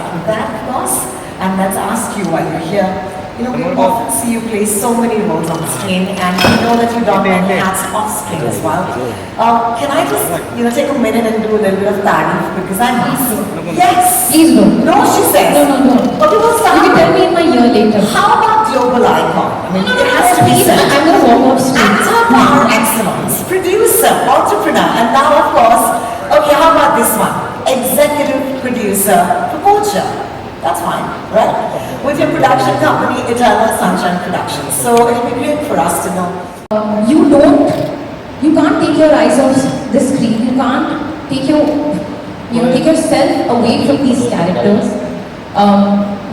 start with that, of course, and let's ask you while you're here. You know, we often see you play so many roles on screen, and we know that you've done many hats off screen as well. Can I just, take a minute and do a little bit of tarif, because I'm yes. Please do. No, she says. No. Okay, we'll start. You can tell me in my year later. How about global icon? I mean, it has to be said. I'm going to walk off stage. Actor par excellence, producer, entrepreneur, and now, of course, okay, how about this one? Executive producer for POACHER. That's fine, right? With your production company, Eternal Sunshine Productions. So it'll be great for us to know. You can't take your eyes off the screen. You can't take take yourself away from these characters.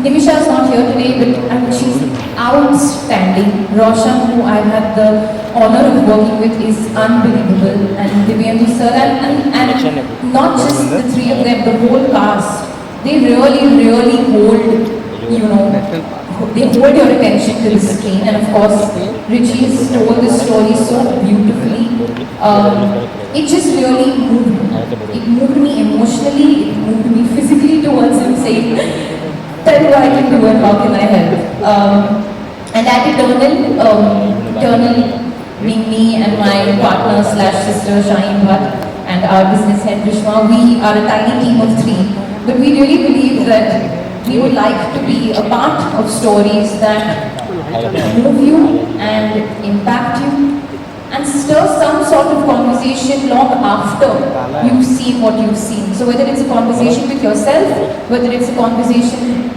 Nimisha is not here today, but she's outstanding. Roshan, who I've had the honor of working with, is unbelievable. And Dibyendu sir, and not just the three of them, the whole cast. They really hold, they hold your attention to the screen. And of course, Richie's told the story so beautifully. It just really moved me. It moved me emotionally, it moved me physically towards him, saying, tell me what I can do and how can I help. And at Eternal being me and my partner / sister Alia Bhatt and our business head Rishma, we are a tiny team of 3. But we really believe that we would like to be a part of stories that move you and impact you and stir some sort of conversation long after you've seen what you've seen. So whether it's a conversation with yourself, whether it's a conversation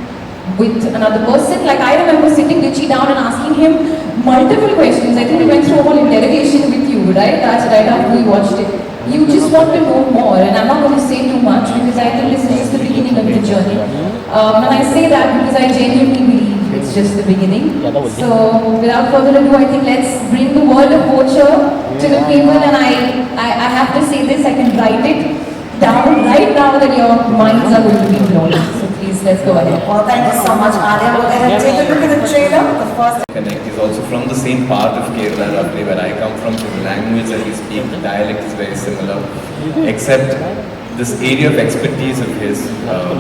with another person. Like I remember sitting Richie down and asking him multiple questions. I think we went through a whole interrogation with you, right? That's right after we watched it. You just want to know more, and I'm not going to say too much because I think this is just the beginning of the journey. And I say that because I genuinely believe it's just the beginning. So without further ado, I think let's bring the world of POACHER to the people, and I have to say this, I can write it down right now that your minds are going to be blown. So please, let's go ahead. Well, thank you so much, Alia. We'll go ahead and take a look at the trailer. The first Connect is also from the same part of Kerala, roughly where I come from. So the language that we speak, the dialect is very similar, except this area of expertise of his,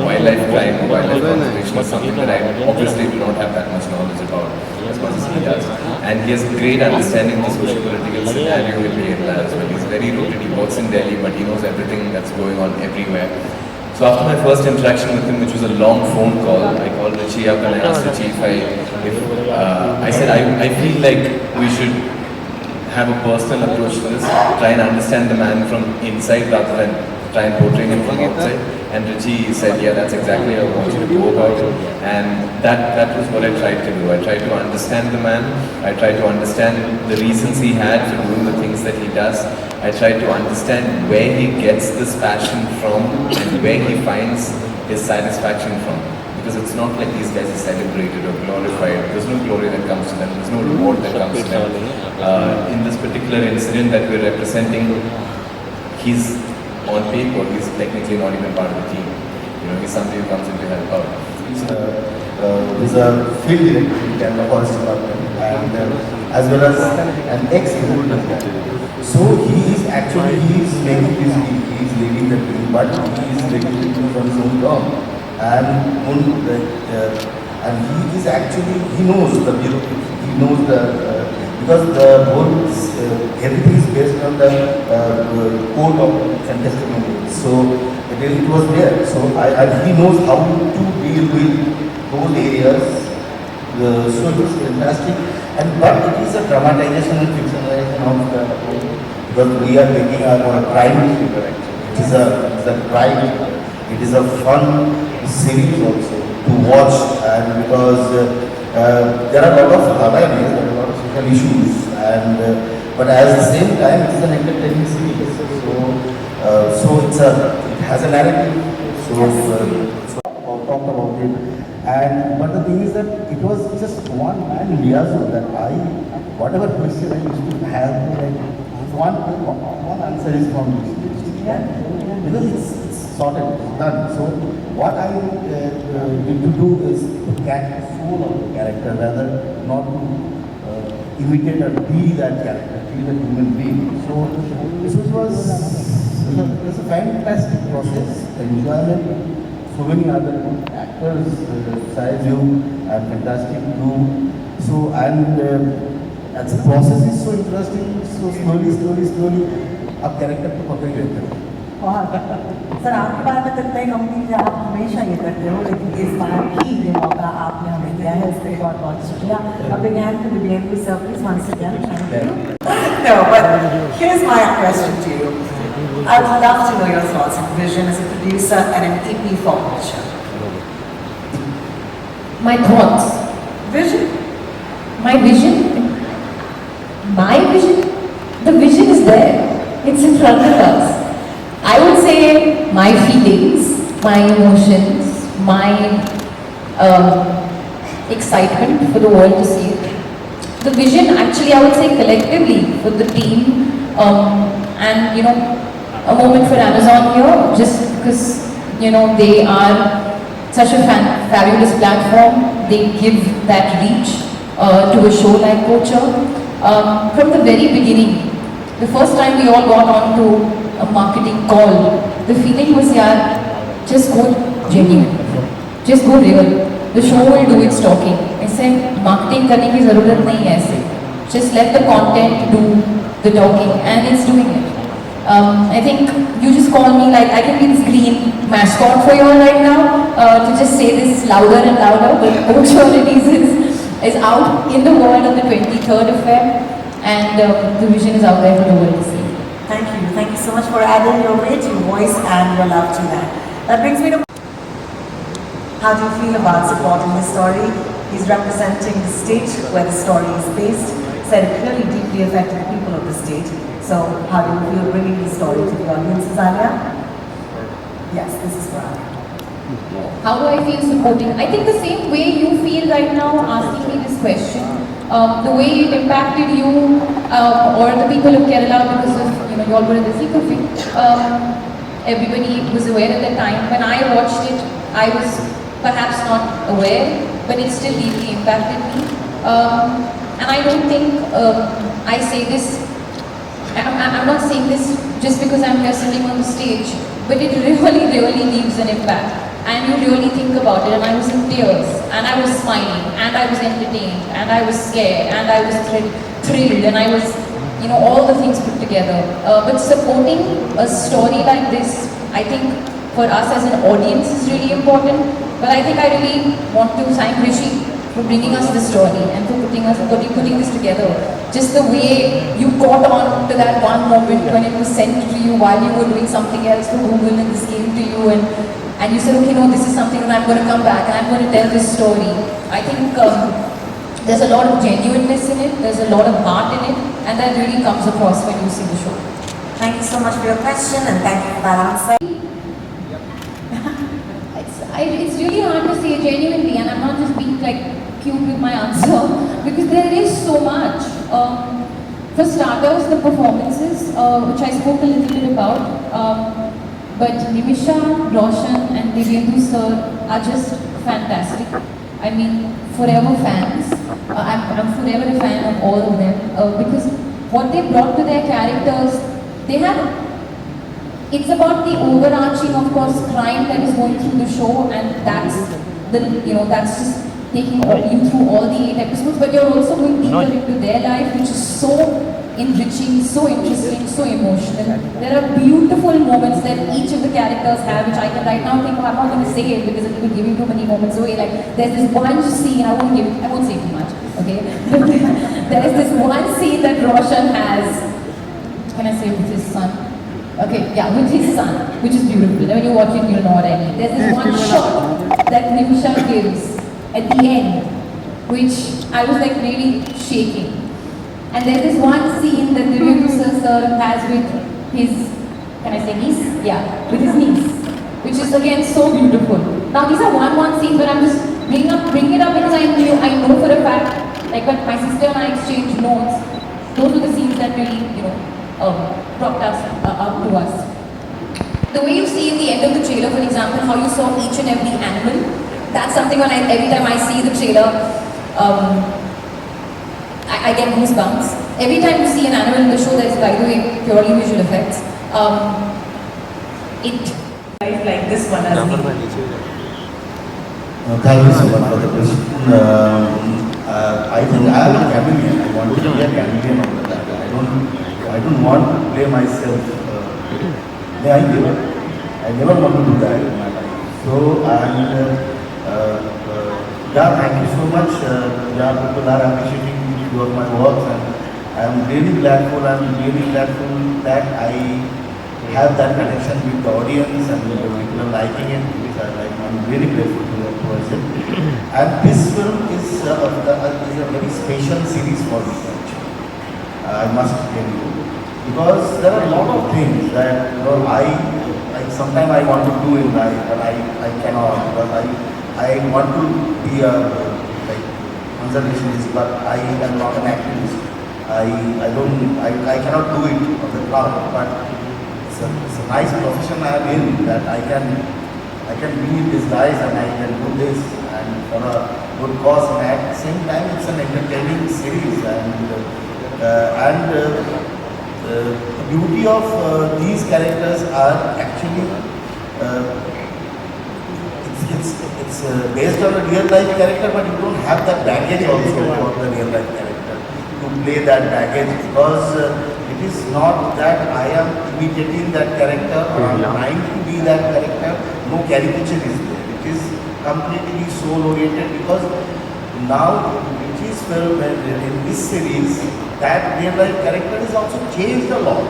wildlife crime, wildlife conservation, is something that I obviously do not have that much knowledge about as much as he does. And he has great understanding of the socio-political scenario in Kerala as well. He's very rooted. He works in Delhi, but he knows everything that's going on everywhere. So after my first interaction with him, which was a long phone call, I called Richie up and I asked Richie I said I feel like we should have a personal approach to this, try and understand the man from inside rather than try and portray him from outside. And Richie said, yeah, that's exactly how I want you to go about it. And that was what I tried to do. I tried to understand the man. I tried to understand the reasons he had for doing the things that he does. I tried to understand where he gets this passion from and where he finds his satisfaction from. Because it's not like these guys are celebrated or glorified. There's no glory that comes to them. There's no reward that comes to them. In this particular incident that we're representing, he's on paper, he's technically not even part of the team. He's somebody who comes in to help out. He's a field director in Kerala Forest Department, and as well as an ex-executive. So he is making this team, he is leading the team, but he is leading it from his own job. And he is actually, he knows the bureaucracy, he knows because the whole, everything is based on the code of testimony. So it was there. So he knows how to deal with those areas. So it was fantastic. But it is a dramatization and fictionalization of the whole, because we are making a crime thriller actually. It is a crime. It is a fun series also to watch, and because there are a lot of awareness, there are a lot of social issues, but at the same time it is an entertaining series. So it has a narrative. So talked about it, but the thing is that it was just one man liaison that whatever question I used to have, like one answer is from this, because it's sorted, it's done. So what I need to do is to catch the soul of the character rather not to imitate or be that character, be the human being. So this was a fantastic process, enjoyment. so many other good actors, besides you, are fantastic too. So, and the process is so interesting, so slowly, आप character को पकड़ लेते हो। बहुत sir आपके बारे में तो इतना ही कहूँगी कि आप हमेशा ये करते हो, लेकिन इस बार भी ये मौका आपने हमें दिया है, इसके लिए बहुत बहुत शुक्रिया। अब again to Dibyendu sir, please once again thank you. No, but here's my question to you. I would love to know your thoughts and vision as a producer and an EP for POACHER. My thoughts. Vision? My vision? My vision? The vision is there. It's in front of us. I would say my feelings, my emotions, my excitement for the world to see it. The vision, actually, I would say collectively for the team, and you know, a moment for Amazon here, just because you know they are such a fabulous platform. They give that reach to a show like POACHER. From the very beginning, the first time we all got on to a marketing call, the feeling was, yeah, just go genuine, just go real. The show will do its talking. I said, marketing करने की ज़रूरत नहीं है ऐसे. Just let the content do the talking, and it's doing it. I think you just call me, like I can be this green mascot for you all right now to just say this louder and louder, but POACHER is out in the world on the 23rd of Feb, and the vision is out there for the world to see. Thank you so much for adding your weight, your voice and your love to that. That brings me to, how do you feel about supporting this story? He's representing the state where the story is based, said it clearly deeply affected the people of the state. So how do you feel bringing this story to the audiences, Alia? Yes, this is for Alia. How do I feel supporting? I think the same way you feel right now asking me this question. The way it impacted you or the people of Kerala because of, you know, you all were in the thick of it. Everybody was aware at the time. When I watched it, I was perhaps not aware, but it still deeply impacted me. And I don't think I say this, I'm not saying this just because I'm here sitting on the stage, but it really leaves an impact. And you really think about it, and I was in tears, and I was smiling, and I was entertained, and I was scared, and I was thrilled, and I was, you know, all the things put together. But supporting a story like this, I think for us as an audience is really important. But I think I really want to thank Rishi for bringing us this story and for putting this together. Just the way you caught on to that one moment when it was sent to you while you were doing something else for Google, and this came to you, and you said, okay, no, this is something, and I'm going to come back and I'm going to tell this story. I think there's a lot of genuineness in it, there's a lot of heart in it, and that really comes across when you see the show. Thank you so much for your question, and thank you for that answer. It's really hard to say genuinely, and I'm not just being like cute with my answer, because there is so much. For starters, the performances, which I spoke a little bit about, but Nimisha, Roshan and Dibyendu sir are just fantastic. I mean, forever fans. I'm forever a fan of all of them because what they brought to their characters, they have. It's about the overarching, of course, crime that is going through the show, and that's that's just taking you through all the 8 episodes. But you're also going deeper into their life, which is so enriching, so interesting, so emotional. There are beautiful moments that each of the characters have, which I can right now think, I'm not going to say it because it will give you too many moments away. Like there's this one scene, I won't say too much, okay? There's this one scene that Roshan has, can I say with his son? Okay, yeah, with his son, which is beautiful. When you watch it, you'll know what I mean. There's this one shot that Nimisha gives at the end, which I was like really shaking. And there's this one scene that Dibyendu sir has with his, can I say niece? Yeah, with his niece, which is again so beautiful. Now these are one scenes, but I'm just bringing it up because I know for a fact, like when my sister and I exchanged notes, those were the scenes that really, brought us up to us. The way you see in the end of the trailer, for example, how you saw each and every animal, that's something when every time I see the trailer, I get goosebumps. Every time you see an animal in the show, that is, by the way, purely visual effects. life like this one has been? Thank you so much for the question. I think I am a chameleon. I want to be a chameleon on the that. I don't want to play myself. I never want to do that in my life. So yeah, thank you so much. Yeah, people are appreciating few of my works, and I am really grateful. I am really grateful that I have that connection with the audience and people are liking it. Which I'm really grateful towards it. And this film is a very special series for me. Actually. I must tell you, because there are a lot of things that sometimes I want to do in life, but I cannot, because I want to be a conservationist, but I am not an activist. I cannot do it on the ground, but it's a nice profession I am in, that I can be in disguise and I can do this and for a good cause, and at the same time it's an entertaining series, and the beauty of these characters are actually it's based on a real life character, but you don't have that baggage also for the real life character to play that baggage, because it is not that I am imitating that character or I am trying to be that character. No caricature is there. It is completely soul oriented, because now it is in this series that real life character is also changed a lot,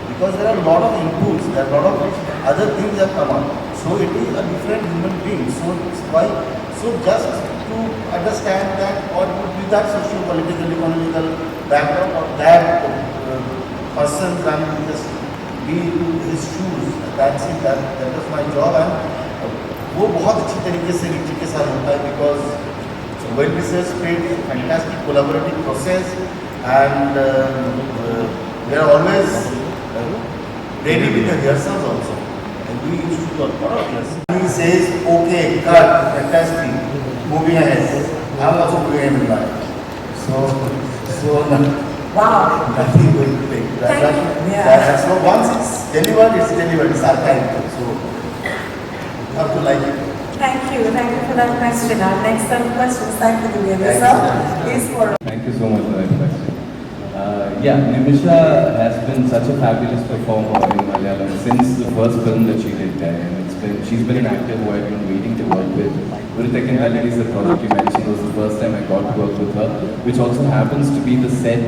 because there are a lot of inputs, there are a lot of other things that come up. So it is a different human being. So it's why. So just to understand that what would be that socio-political, economical background of that person, and just be in his shoes. That's it. That was my job, and वो बहुत अच्छी तरीके से Richie के साथ होता है, because well researched, fantastic collaborative process, and we are always ready with the rehearsals also. And we used to do a lot of rehearsals. He says, okay, cut, fantastic, moving ahead. I'm also moving ahead in life. So Wow. nothing going to take. That's so once it's delivered, it's archived. So you have to like it. Thank you for that question. Our next set of questions, thank you, Dibyendu sir, is for. Thank you so much for that question. Nimisha has been such a fabulous performer in Malayalam since the first film that she did there, and she's been an actor who I've been waiting to work with. Urithekkan Melody is the project you mentioned, was the first time I got to work with her, which also happens to be the set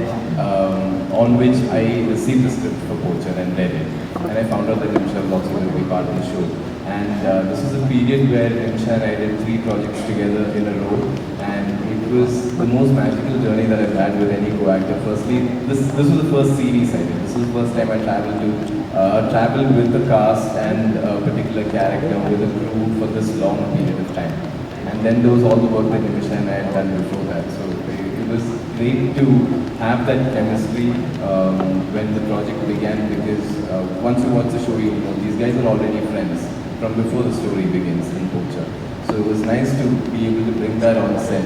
on which I received the script for POACHER and read it. And I found out that Nimisha was also going to be part of the show. And this was a period where Nimisha and I did 3 projects together in a row, and it was the most magical journey that I've had with any co-actor. Firstly, this was the first series I did. This was the first time I traveled with the cast and a particular character with a crew for this long period of time. And then there was all the work that Nimisha and I had done before that. So it was great to have that chemistry when the project began, because once you watch the show, you know these guys are already friends from before the story begins in POACHER. So it was nice to be able to bring that on set,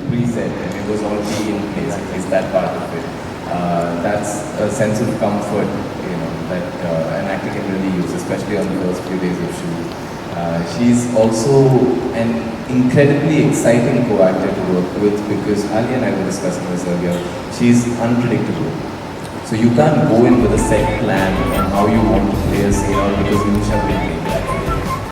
pre-set, and it was already in place, at least that part of it. That's a sense of comfort, that an actor can really use, especially on the first few days of shoot. She's also an incredibly exciting co-actor to work with, because Alia and I were discussing this earlier. She's unpredictable. So you can't go in with a set plan on how you want to play a scene, or because Nimisha will play that.